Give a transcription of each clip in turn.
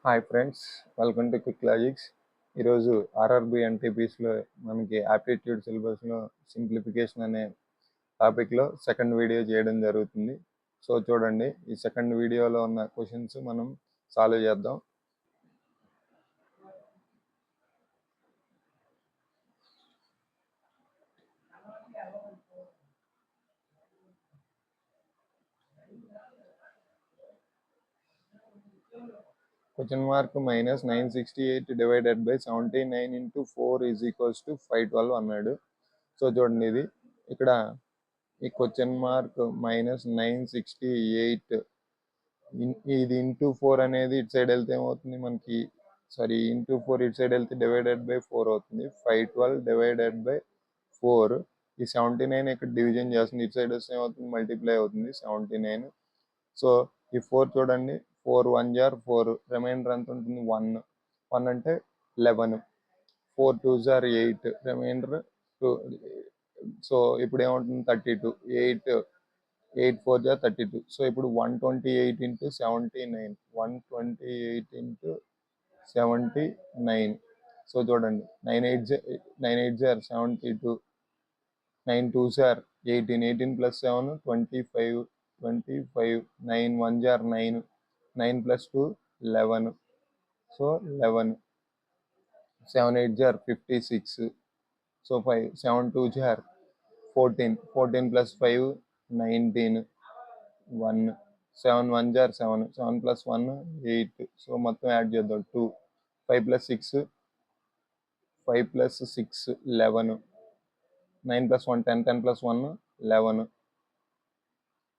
Hi friends, welcome to quick logics. ఈరోజు RRB ఎన్టీపీస్లో మనకి aptitude సిలబస్లో సింప్లిఫికేషన్ అనే టాపిక్లో సెకండ్ వీడియో చేయడం జరుగుతుంది. సో చూడండి, ఈ సెకండ్ వీడియోలో ఉన్న క్వశ్చన్స్ మనం సాల్వ్ చేద్దాం. Question mark -968 divided by 79 into 4 is equals to 512 అన్నాడు. సో చూడండి, ఇది ఇక్కడ ఈ క్వశ్చన్ మార్క్ -968 ఇది ఇంటూ 4 అనేది ఇటు సైడ్ వెళ్తే ఏమవుతుంది మనకి, ఇంటూ 4 ఇటు సైడ్ వెళ్తే డివైడెడ్ బై 4 అవుతుంది. 512 డివైడెడ్ బై 4. ఈ 79 ఇక్కడ డివిజన్ చేస్తుంది, ఇటు సైడ్ వస్తే ఏమవుతుంది, మల్టిప్లై అవుతుంది 79. సో ఈ 4 చూడండి, 4 1 జార్ 4, రిమైండర్ ఎంత ఉంటుంది, 1. 1 అంటే 11, 4 2 జార్ 8, రిమైండర్ 2. సో ఇప్పుడు ఏమవుతుంది, 32, 8 4 జార్ 32. సో ఇప్పుడు 128 into 79, 128 into 79. సో చూడండి, 9 8 జార్ 72, 9 2 జార్ 18, 18 plus 7 25, 25, 9 1 జార్ 9, 9 plus 2 11. సో 11, 7 8 జార్ 56. సో 5 7 2 జార్ 14, 14 plus 5 19, 1, 7 1 జార్ 7, 7 plus 1 8. సో మొత్తం యాడ్ చేద్దాం, 2, 5 plus 6 5 plus 6 11, 9 plus 1 10, 10 plus 1 11,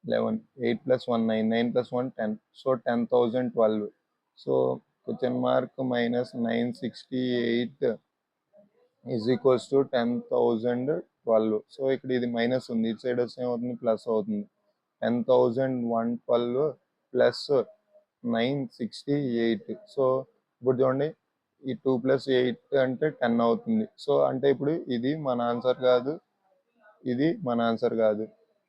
11, 8 plus 1 9, 9 plus 1 10. So 10,012. So question mark -968 is equals to 10,012. So ఇక్కడ ఇది మైనస్ ఉంది, ఇటు సైడ్ వస్తే ఏమవుతుంది, ప్లస్ అవుతుంది. 10,112 ప్లస్ 968. సో ఇప్పుడు చూడండి, ఈ 2 + 8 అంటే 10 అవుతుంది. సో అంటే ఇప్పుడు ఇది మన ఆన్సర్ కాదు, ఇది మన ఆన్సర్ కాదు.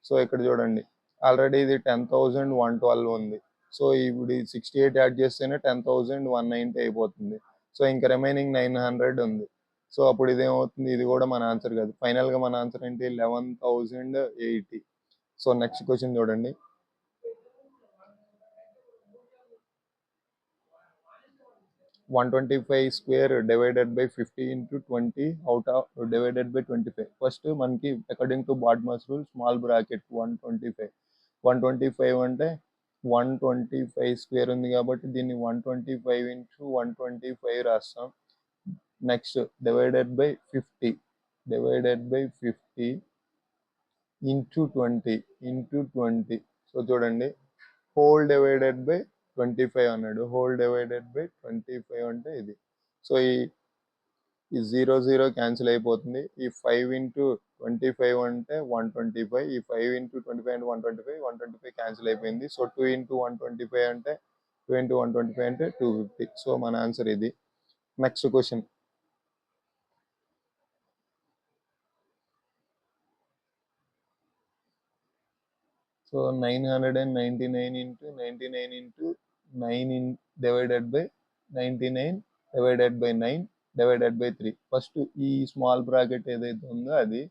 సో ఇక్కడ చూడండి, ఆల్రెడీ ఇది 10,112 ఉంది. సో ఇప్పుడు 68 యాడ్ చేస్తేనే 10,190 అయిపోతుంది. సో ఇంకా రిమైనింగ్ 900 ఉంది. సో అప్పుడు ఇదేమవుతుంది, ఇది కూడా మన ఆన్సర్ కాదు. ఫైనల్గా మన ఆన్సర్ ఏంటి, 11,080. సో నెక్స్ట్ క్వశ్చన్ చూడండి, 125 square divided by 50 into 20 out of divided by 25. First మనకి according to BODMAS rule small bracket 125 అంటే 125 స్క్వేర్ ఉంది కాబట్టి దీన్ని 125 into 125 రాస్తాం. Next divided by 50 into 20. So చూడండి, హోల్ డివైడెడ్ బై 25 అన్నాడు, హోల్ డివైడెడ్ బై 25 అంటే ఇది. సో ఈ 0 0 క్యాన్సిల్ అయిపోతుంది. ఈ 5 into 25 అంటే 125, ఈ 5 into 25 అంటే 125 క్యాన్సిల్ అయిపోయింది. సో 2 into 125 అంటే 2 into 125 అంటే 250. సో మన ఆన్సర్ ఇది. Next question, so 999 into 99 into 9 divided by 99 divided by 9 divided by 3. First ఈ స్మాల్ బ్రాకెట్ ఏదైతే ఉందో అది,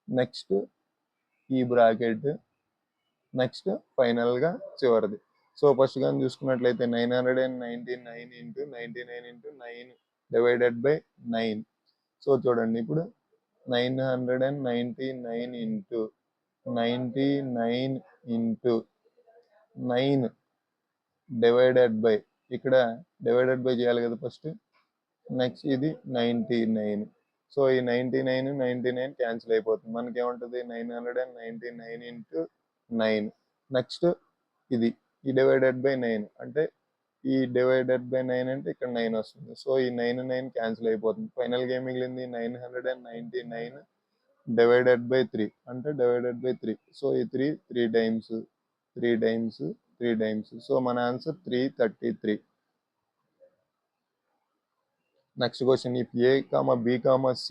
నెక్స్ట్ ఈ బ్రాకెట్, నెక్స్ట్ ఫైనల్గా చివరిది. సో ఫస్ట్ కానీ చూసుకున్నట్లయితే 999 into 99 into 9 divided by 9. So చూడండి, ఇప్పుడు 999 into 99 into 9 డివైడెడ్ బై, ఇక్కడ డివైడెడ్ బై చేయాలి కదా ఫస్ట్. నెక్స్ట్ ఇది 99. సో ఈ 99 క్యాన్సిల్ అయిపోతుంది. మనకి ఏముంటుంది, 999 into 9. నెక్స్ట్ ఇది ఈ డివైడెడ్ బై 9 అంటే ఈ డివైడెడ్ బై 9 అంటే ఇక్కడ 9 వస్తుంది. సో ఈ 9 క్యాన్సిల్ అయిపోతుంది. ఫైనల్గా ఏం మిగిలింది, 999 డివైడెడ్ బై 3 అంటే డివైడెడ్ బై 3. సో ఈ 3 టైమ్స్. సో మన answer 333. Next question, if A, B, C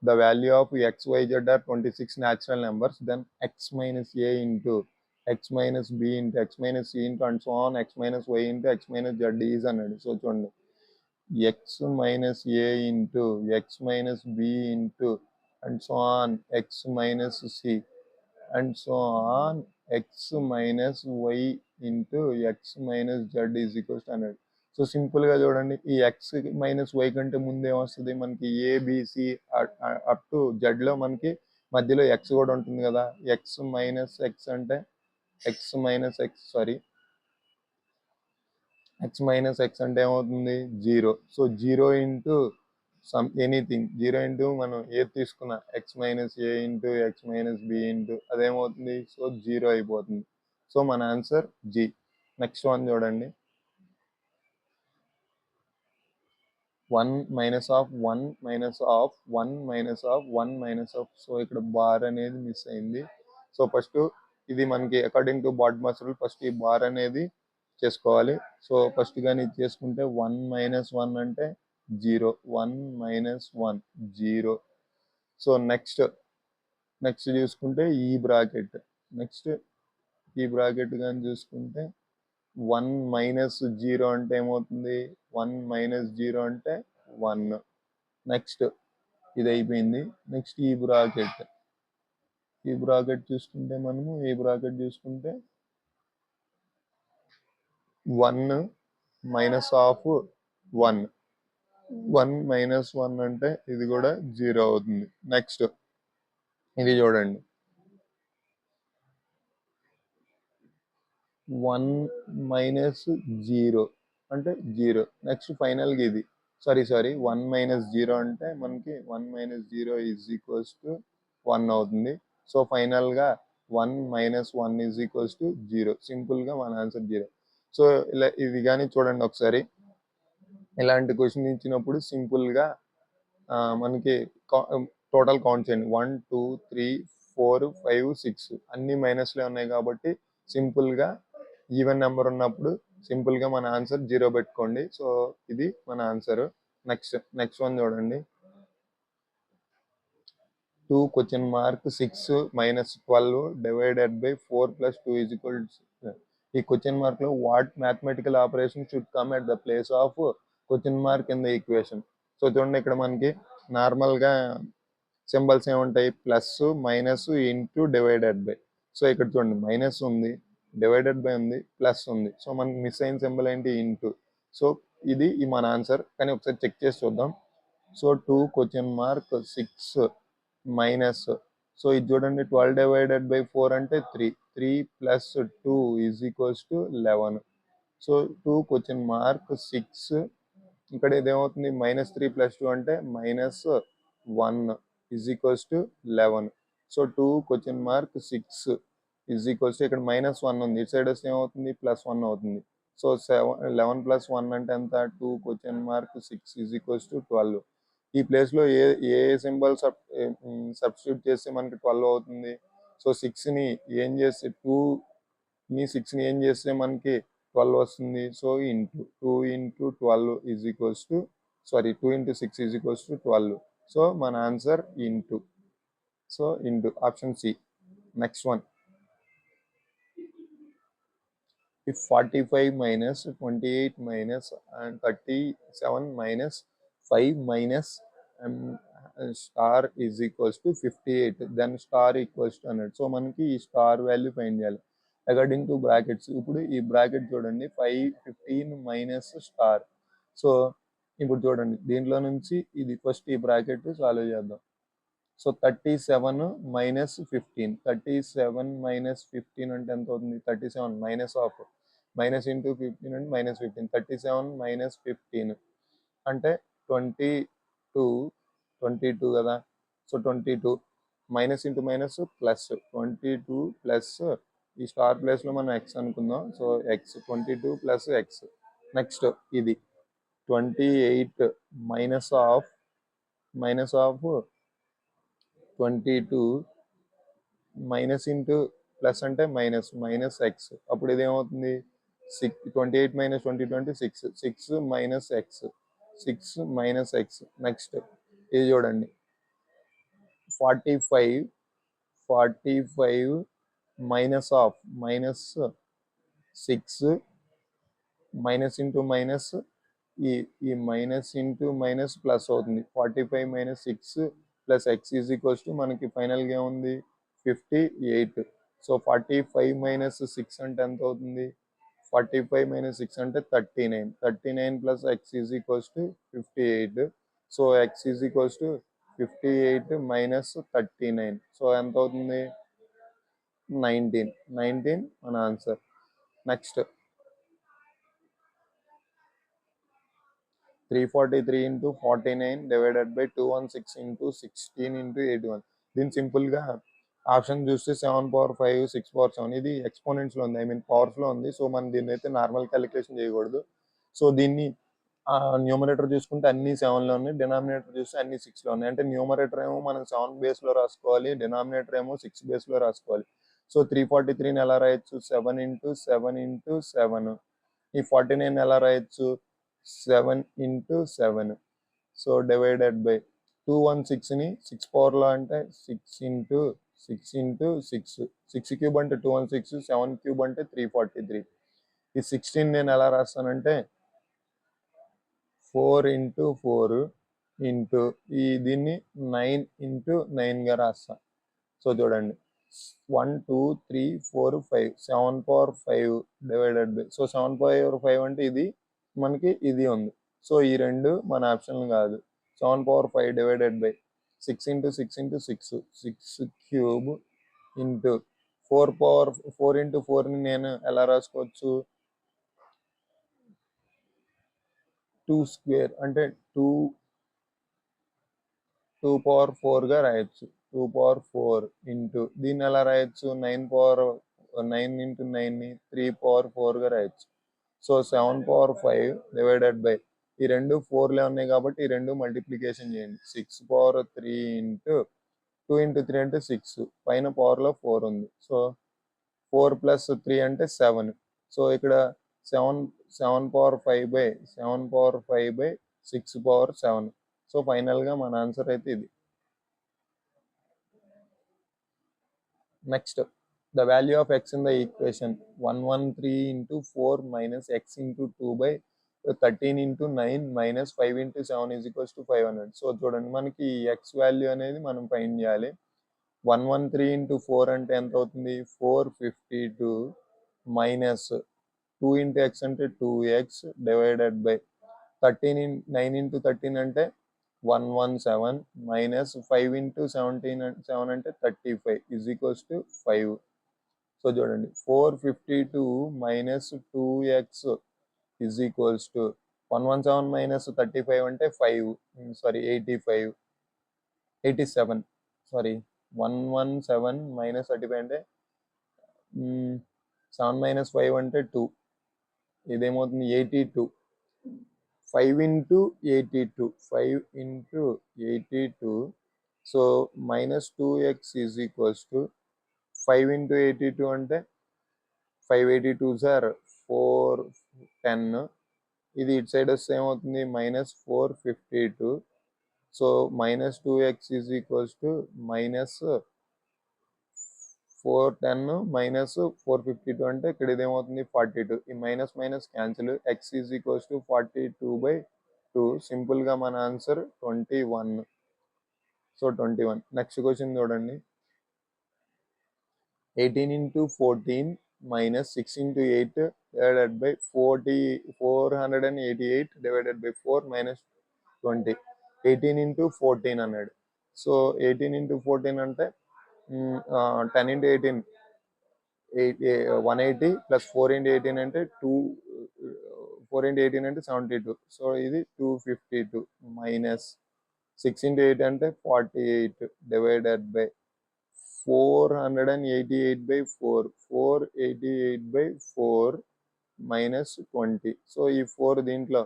the value of x, y, z are 26 natural numbers, then x minus a into x minus b into x minus c into and so on x minus y into x minus z is అన్నాడు. So చూడండి x minus a into x minus b into and so on x minus c and so on x minus y into x minus z is equals to 100. So సింపుల్గా చూడండి ఈ X minus y కంటే ముందు ఏమొస్తుంది మనకి ABC up to జెడ్లో మనకి మధ్యలో X కూడా ఉంటుంది కదా. ఎక్స్ మైనస్ ఎక్స్ అంటే X minus X sorry X minus X అంటే ఏమవుతుంది 0. సో 0 ఇంటూ ఎనీథింగ్ 0 ఇంటూ మనం ఏది తీసుకున్నా x minus a into x minus b into అదేమవుతుంది సో 0 అయిపోతుంది. సో మన ఆన్సర్ జి. నెక్స్ట్ వన్ చూడండి 1 minus of 1 minus of 1 minus of 1 minus of. So ఇక్కడ బార్ అనేది మిస్ అయింది. సో ఫస్ట్ ఇది మనకి according to BODMAS rule first ఈ బార్ అనేది చేసుకోవాలి. సో ఫస్ట్ కానీ ఇది చేసుకుంటే 1 మైనస్ 1 అంటే 0, 1 మైనస్ 1 0. సో నెక్స్ట్ చూసుకుంటే ఈ బ్రాకెట్ నెక్స్ట్ ఈ బ్రాకెట్ కానీ చూసుకుంటే 1 మైనస్ 0 అంటే ఏమవుతుంది 1 మైనస్ 0 అంటే 1. నెక్స్ట్ ఇది అయిపోయింది. నెక్స్ట్ ఈ బ్రాకెట్ చూసుకుంటే మనము ఈ బ్రాకెట్ చూసుకుంటే 1 మైనస్ ఆఫ్ 1 మైనస్ 1 అంటే ఇది కూడా 0 అవుతుంది. నెక్స్ట్ ఇది చూడండి 1 మైనస్ 0 అంటే 0. నెక్స్ట్ ఫైనల్గా ఇది సారీ 1 మైనస్ 0 అంటే మనకి 1 మైనస్ 0 ఈజ్ ఈక్వల్స్ టు 1 అవుతుంది. సో ఫైనల్గా 1 మైనస్ 1 ఈజ్ ఈక్వల్స్ టు 0. సింపుల్గా మన ఆన్సర్ 0. సో ఇలా ఇది కానీ చూడండి ఒకసారి ఇలాంటి క్వశ్చన్ ఇచ్చినప్పుడు సింపుల్గా మనకి టోటల్ కౌంట్ చేయండి 1 2 3 4 5 6 అన్ని మైనస్లే ఉన్నాయి కాబట్టి సింపుల్గా ఈవెన్ నెంబర్ ఉన్నప్పుడు సింపుల్గా మన ఆన్సర్ 0 పెట్టుకోండి. సో ఇది మన ఆన్సర్. నెక్స్ట్ వన్ చూడండి 2 question mark 6 minus 12 divided by 4 plus 2 is equals. ఈ క్వశ్చన్ మార్క్లో what mathematical operation should come at the place of question mark in the equation. So చూడండి ఇక్కడ మనకి నార్మల్గా సింబల్స్ ఏముంటాయి plus minus into divided by. So ఇక్కడ చూడండి minus ఉంది, డివైడెడ్ బై ఉంది, ప్లస్ ఉంది. సో మనకి మిస్ అయిన సింబల్ ఏంటి ఇంటూ. సో ఇది మన ఆన్సర్. కానీ ఒకసారి చెక్ చేసి చూద్దాం. So 2 question mark 6 minus so ఇది చూడండి 12 డివైడెడ్ బై 4 అంటే 3 plus 2 is equals to 11. So 2 question mark 6 ఇక్కడ ఇదేమవుతుంది మైనస్ 3 ప్లస్ 2 అంటే minus 1 is equals to 11. So 2 question mark 6 is equals to ఇక్కడ మైనస్ 1 ఉంది, ఇటు సైడ్ వస్తే ఏమవుతుంది ప్లస్ 1 అవుతుంది. సో 11 ప్లస్ 1 అంటే ఎంత 2 question mark 6 is equals to 12. ఈ ప్లేస్లో ఏ సింబల్ సబ్స్టిట్యూట్ చేస్తే మనకి 12 అవుతుంది. సో 6ని ఏం చేస్తే 6ని ఏం చేస్తే మనకి 12 వస్తుంది. So into 2 into 12 is equals to 2 into 6 is equals to 12. So మన answer into. So into option C. Next one if 45 minus 28 minus and 37 minus 5 minus star is equals to 58 then star equals to 100. So మనకి ఈ star value find చేయాలి according to brackets. ఇప్పుడు ఈ bracket చూడండి 5 15 minus star. So ఇప్పుడు చూడండి దీంట్లో నుంచి ఇది ఫస్ట్ ఈ బ్రాకెట్ సాల్వ్ చేద్దాం. సో 37 మైనస్ 15 37 మైనస్ 15 అంటే ఎంత అవుతుంది 37 మైనస్ ఆఫ్ మైనస్ ఇంటూ 15 అంటే మైనస్ 15 37 మైనస్ 15 అంటే 22 కదా. So 22 minus into minus plus 22 plus ఈ స్టార్ ప్లేస్లో మనం ఎక్స్ అనుకుందాం. So X 22 plus X. Next ఇది 28 minus of 22 minus into plus అంటే మైనస్ ఎక్స్. అప్పుడు ఇదేమవుతుంది 28 మైనస్ 22 అంటే 6 minus X 6 minus X. Next ఇది చూడండి 45 minus of -6 minus into minus ఈ మైనస్ ఇంటూ మైనస్ ప్లస్ అవుతుంది. 45 - 6 plus X is equals to మనకి ఫైనల్గా ఏముంది 58. సో 45 - 6 అంటే ఎంత అవుతుంది? 45 - 6 అంటే 39. 39 plus X is equals to 58. So X is equals to 58 minus 39. So ఎంత అవుతుంది? 19 మన ఆన్సర్. Next 343 into 49 divided by 216 into 16 into 81. దీన్ని సింపుల్గా ఆప్షన్ చూస్తే 7 power 5 6 power 7 ఇది ఎక్స్పోనెంట్స్లో ఉంది, ఐ మీన్ పవర్స్లో ఉంది. సో మనం దీన్ని అయితే నార్మల్ క్యాలిక్యులేషన్ చేయకూడదు. సో దీన్ని న్యూమరేటర్ చూసుకుంటే అన్ని 7లో ఉన్నాయి, డినామినేటర్ చూస్తే అన్ని 6లో ఉన్నాయి. అంటే న్యూమరేటర్ ఏమో మనం 7 బేస్లో రాసుకోవాలి, డినామినేటర్ ఏమో 6 బేస్లో రాసుకోవాలి. సో 343ని ఎలా రాయొచ్చు? 7 into 7 into 7. ఈ 49 ఎలా రాయొచ్చు? 7 into 7. సో డివైడెడ్ బై 216ని 6 పవర్లో అంటే 6 into 6 into 6. 6 క్యూబ్ అంటే 216, 7 క్యూబ్ అంటే 343. ఈ 16 నేను ఎలా రాస్తానంటే 4 into 4 ఇంటూ దీన్ని 9 into 9గా రాస్తాను. సో చూడండి 1 2 3 4 5 7 power 5 divided by, so 7 power 5 అంటే ఇది మనకి ఇది ఉంది. సో ఈ రెండు మన ఆప్షన్ కాదు. 7 power 5 divided by 6 into 6 into 6 6 cube into 4 power 4 into 4ని నేను ఎలా రాసుకోవచ్చు? 2 స్క్వేర్ అంటే 2 power 4గా రాయొచ్చు. 2 power 4 ఇంటూ దీన్ని ఎలా రాయొచ్చు? 9 into 9ని 3 power 4గా రాయొచ్చు. సో 7 power 5 డివైడెడ్ బై ఈ రెండు 4లే ఉన్నాయి కాబట్టి ఈ రెండు మల్టిప్లికేషన్ చేయండి. 6 power 3 ఇంటూ 2 into 3 అంటే 6, పైన పవర్లో 4 ఉంది. సో 4 plus 3 అంటే 7. సో ఇక్కడ 7 power 5 by 7 power 5 by 6 power 7. So ఫైనల్గా మన ఆన్సర్ అయితే ఇది. Next the value of x in the equation 113 into 4 minus x into 2 by 13 into 9 minus 5 into 7 is equals to 500. So చూడండి మనకి x వాల్యూ అనేది మనం ఫైండ్ చేయాలి. 113 into 4 అంటే ఎంత అవుతుంది? 452 మైనస్ 2 into x అంటే 2x డివైడెడ్ బై 9 into 13 అంటే 117 మైనస్ 5 into 7 అంటే 35 is equals to 5. సో చూడండి 452 minus 2x is equals to 117 minus 35 అంటే 87 సారీ 117 మైనస్ 35 అంటే 7 మైనస్ 5 అంటే 2, ఇదేమవుతుంది 82. 5 into 82 so minus 2x is equals to 5 into 82 అంటే 582 సార్ 410. ఇది ఇటు సైడ్ వస్తే ఏమవుతుంది? -452. So -2x is equals to -410 minus 452 అంటే ఇక్కడ ఇదేమవుతుంది 42. ఈ minus minus cancel, x is equals to 42/2. సింపుల్గా మన ఆన్సర్ 21. సో 21. నెక్స్ట్ క్వశ్చన్ చూడండి 18 into 14 minus 6 into 8 divided by 488 divided by 4 minus 20. 18 into 14 అన్నాడు. సో 18 into 14 అంటే 10 into 18 180 ప్లస్ 4 into 18 అంటే 4 into 18 అంటే 72. సో ఇది 252 మైనస్ 6 into 8 అంటే 48 డివైడెడ్ బై 488/4 488/4 మైనస్ 20. సో ఈ 4 దీంట్లో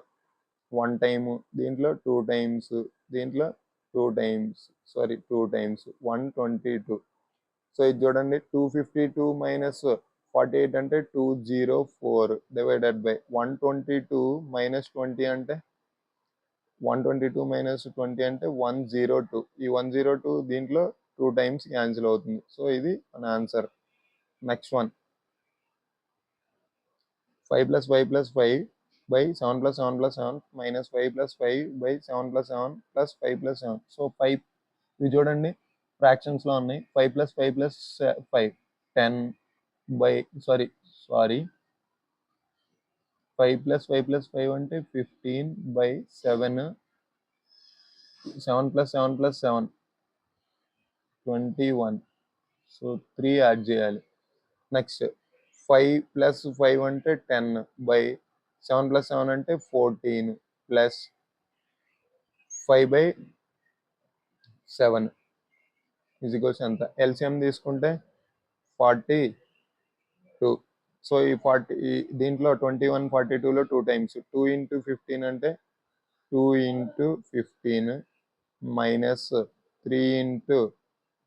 1 టైమ్, దీంట్లో 2 టైమ్స్, దీంట్లో 2 టైమ్స్ 122. సో ఇది చూడండి 252 మైనస్ 48 అంటే 204 డివైడెడ్ బై 122 మైనస్ 20 అంటే 122 మైనస్ 20 అంటే 102. ఈ 102 దీంట్లో 2 టైమ్స్ క్యాన్సిల్ అవుతుంది. సో ఇది మన ఆన్సర్. Next one 5 plus 5 plus 5 by 7 plus 7 plus 7 minus 5 plus 5 by 7 plus 7 plus 5 plus 7. So 5 ఇవి చూడండి ఫ్రాక్షన్స్లో ఉన్నాయి. 5 plus 5 plus 5 10 by sorry 5 plus 5 plus 5 అంటే 15 by 7 7 plus 7 plus 7 21. So 3 add చేయాలి. నెక్స్ట్ 5 plus 5 అంటే 10 by 7 plus 7 అంటే 14 ప్లస్ 5 by 7 ఈజ్ ఈక్వల్స్ ఎంత? LCM తీసుకుంటే 42. So ఈ దీంట్లో 21 42లో 2 టైమ్స్ 2 into 15 అంటే 2 into 15 minus 3 into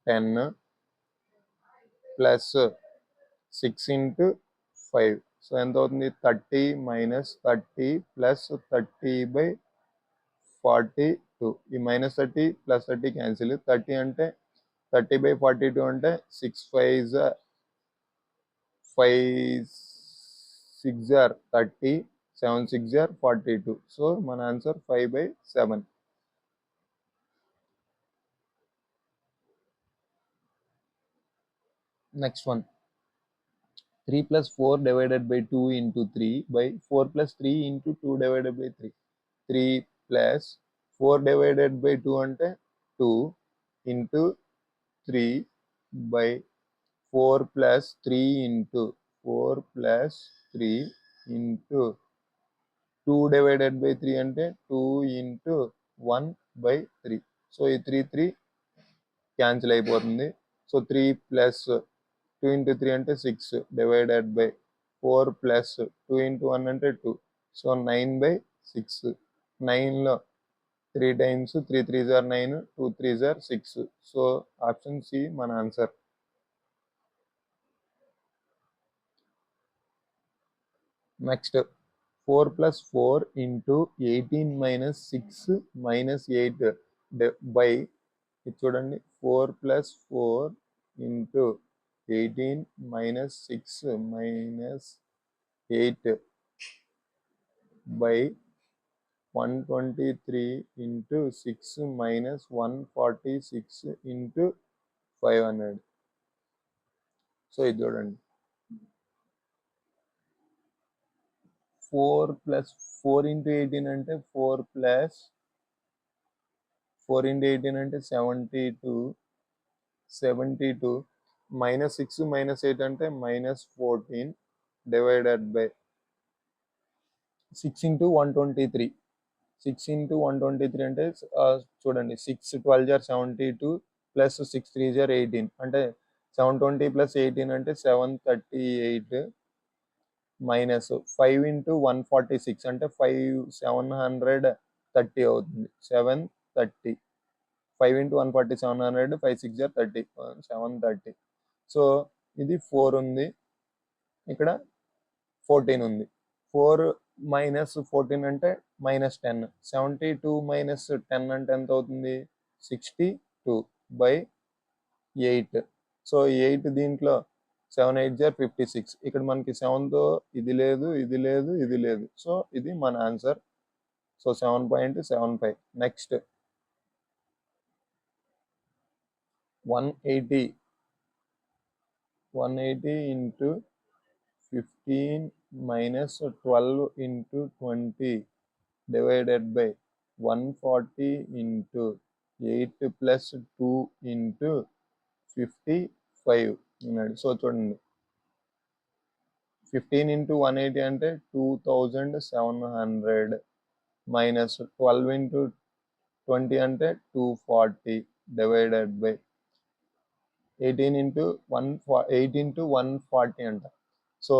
10 plus 6 into 5. So ఎంత అవుతుంది? 30 మైనస్ 30 ప్లస్ 30 by 42. ఈ మైనస్ 30 ప్లస్ 30 క్యాన్సిల్. 30 అంటే 30 by 42 అంటే 6 5 6 are 30 7 6 are 42. సో మన answer 5 by 7. Next one 3 plus 4 divided by 2 into 3 by 4 plus 3 into 2 divided by 3. 3 plus 4 divided by 2 అంటే 2 into 3 by 4 plus 3 into 4 plus 3 into 2 divided by 3 అంటే 2 into 1 by 3. So ఈ 3 cancel అయిపోతుంది. So 3 plus 2 into 3 అంటే 6 divided by 4 plus 2 into 1 అంటే 2. So 9 by 6. 9లో 3 times 3 3s are 9 2 3s are 6. So option C మన ఆన్సర్. Next 4 plus 4 into 18 minus 6 minus 8 by ఇది చూడండి 4 plus 4 into 18 minus 6 minus 8 by 123 into 6 minus 146 into 500. So ఇది చూడండి 4 plus 4 into 18 అంటే 4 plus 4 into 18 అంటే 72 minus 6 minus 8 అంటే minus 14 divided by 6 into 123. 6 into 123 అంటే చూడండి 6 12 are 72 ప్లస్ 6 3 are 18 అంటే 720 ప్లస్ 18 అంటే 738 మైనస్ 5 into 146 అంటే 730 అవుతుంది. 730 5 into 140 700 5 6 are 30 730. సో ఇది 4 ఉంది, ఇక్కడ 14 ఉంది. 4 మైనస్ 14 అంటే మైనస్ 10. 72 మైనస్ 10 అంటే ఎంత అవుతుంది? 62 by 8. సో 8 దీంట్లో 7 8 are 56. ఇక్కడ మనకి 7తో ఇది లేదు ఇది లేదు ఇది లేదు. సో ఇది మన answer. So 7.75. Next 180 into 15 minus 12 into 20 divided by 140 into 8 plus 2 into 55 అన్నాడు. సో చూడండి 15 into 180 అంటే 2700 మైనస్ 12 into 20 అంటే 240 డివైడెడ్ బై 18 into 140 అంట. సో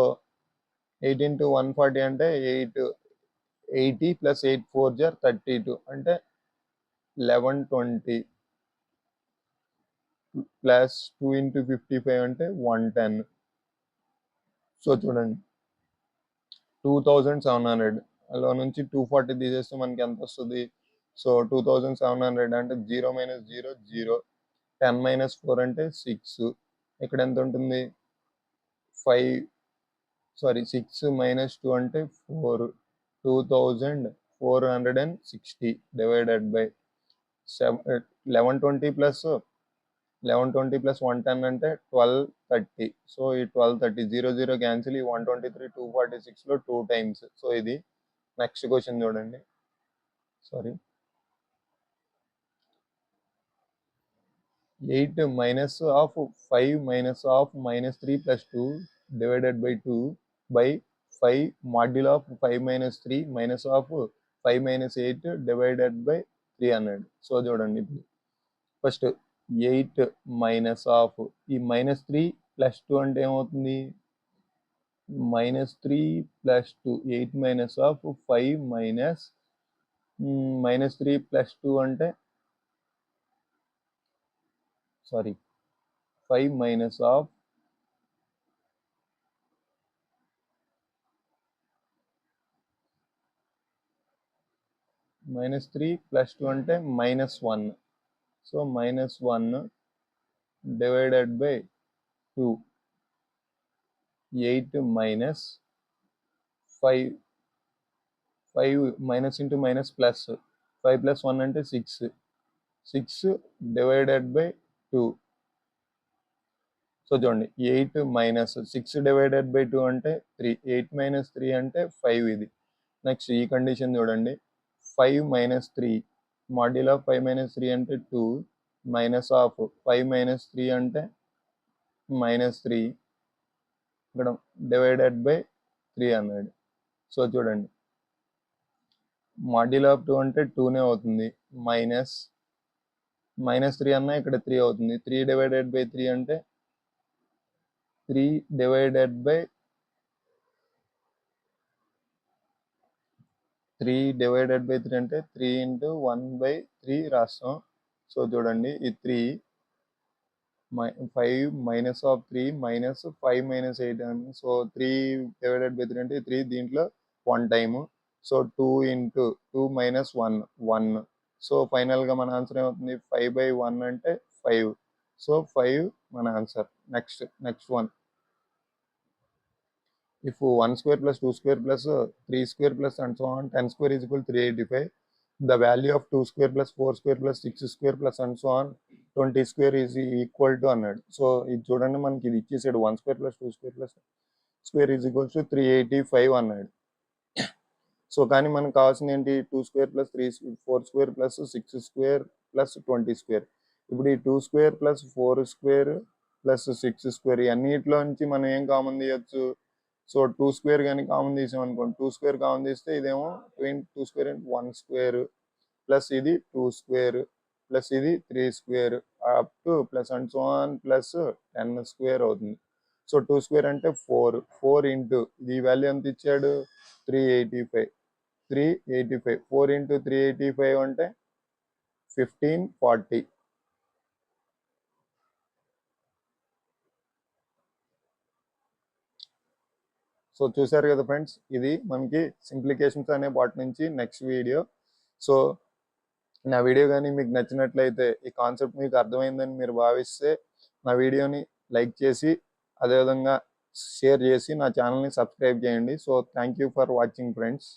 8 into 140 అంటే 80 ప్లస్ 8 4 are 32 అంటే 1120 ప్లస్ 2 into 55 అంటే 110. సో చూడండి 2700 అలా నుంచి 240 తీసేస్తే మనకి ఎంత వస్తుంది? సో 2700 అంటే 0 మైనస్ 0 0 10 మైనస్ 4 అంటే 6. ఇక్కడ ఎంత ఉంటుంది? 6 minus 2 అంటే 4, 2460 divided by 1120 plus 110 అంటే 1230. సో ఈ 1230 0 క్యాన్సిల్, ఈ 123 246లో 2 టైమ్స్. సో ఇది నెక్స్ట్ క్వశ్చన్ చూడండి. 8 minus of 5 minus of minus 3 plus 2 divided by 2 by 5 modulo of 5 minus 3 minus of 5 minus 8 divided by 300. So చూడండి, ఫస్ట్ 8 మైనస్ ఆఫ్ ఈ -3 + 2 అంటే ఏమవుతుంది, -3 + 2 8 మైనస్ ఆఫ్ 5 మైనస్ -3 + 2 అంటే 5 మైనస్ ఆఫ్ -3 + 2 అంటే -1. So -1 divided by 2, 8 minus 5 minus into minus plus 5 + 1 అంటే 6 divided by 2. So చూడండి, 8 minus 6 divided by 2 అంటే 3, 8 minus 3 అంటే 5. ఇది నెక్స్ట్ ఈ కండిషన్ చూడండి, 5 మైనస్ 3 మాడ్యుల్ ఆఫ్ 5 మైనస్ 3 అంటే 2 మైనస్ ఆఫ్ 5 మైనస్ 3 అంటే -3 ఇక్కడ డివైడెడ్ బై 300. సో చూడండి, మాడ్యుల్ ఆఫ్ 2 అంటే 2నే అవుతుంది, -3 అన్నా ఇక్కడ 3 అవుతుంది. 3 డివైడెడ్ బై 3 అంటే 3 డివైడెడ్ బై 3 అంటే 3 ఇంటూ 1/3 రాస్తాం. సో చూడండి, ఈ 3 5 మైనస్ ఆఫ్ 3 మైనస్ 5 మైనస్ 8 అని. సో 3 డివైడెడ్ బై 3 అంటే 3 దీంట్లో 1 time. So 2 into 2 minus 1. So ఫైనల్గా మన ఆన్సర్ ఏమవుతుంది, 5/1 అంటే 5. సో 5 మన ఆన్సర్. Next one, if 1 square plus 2 square plus 3 square plus and so on 10 square is equal to 385, the value of 2 square plus 4 square plus 6 square plus and so on 20 square is equal to 100. So ఇది చూడండి, మనకి ఇది ఇచ్చేసాడు 1 square plus 2 square plus square is equal to 385 అన్నాడు. So కానీ మనకు కావాల్సింది ఏంటి, 2 square plus 4 square plus 6 square plus 20 square. ఇప్పుడు ఈ 2 square plus 4 square plus 6 square అన్నిటిలో నుంచి మనం ఏం కామన్ తీయచ్చు. సో 2 square కానీ కామన్ తీసాం అనుకోండి, 2 square కామన్ తీస్తే ఇదేమో 2 square అంటే 1 square ప్లస్ ఇది 2 square ప్లస్ ఇది 3 square up to plus and so on plus 10 square అవుతుంది. సో 2 square అంటే 4 ఇంటూ ఇది వాల్యూ ఎంత ఇచ్చాడు, 385. 4 ఇంటూ 385 అంటే 1540. సో చూసారు కదా ఫ్రెండ్స్, ఇది మనకి సింప్లికేషన్స్ అనే వాటి నుంచి నెక్స్ట్ వీడియో. సో నా వీడియో కానీ మీకు నచ్చినట్లయితే, ఈ కాన్సెప్ట్ మీకు అర్థమైందని మీరు భావిస్తే నా వీడియోని లైక్ చేసి అదేవిధంగా షేర్ చేసి నా ఛానల్ని సబ్స్క్రైబ్ చేయండి. So thank you for watching friends.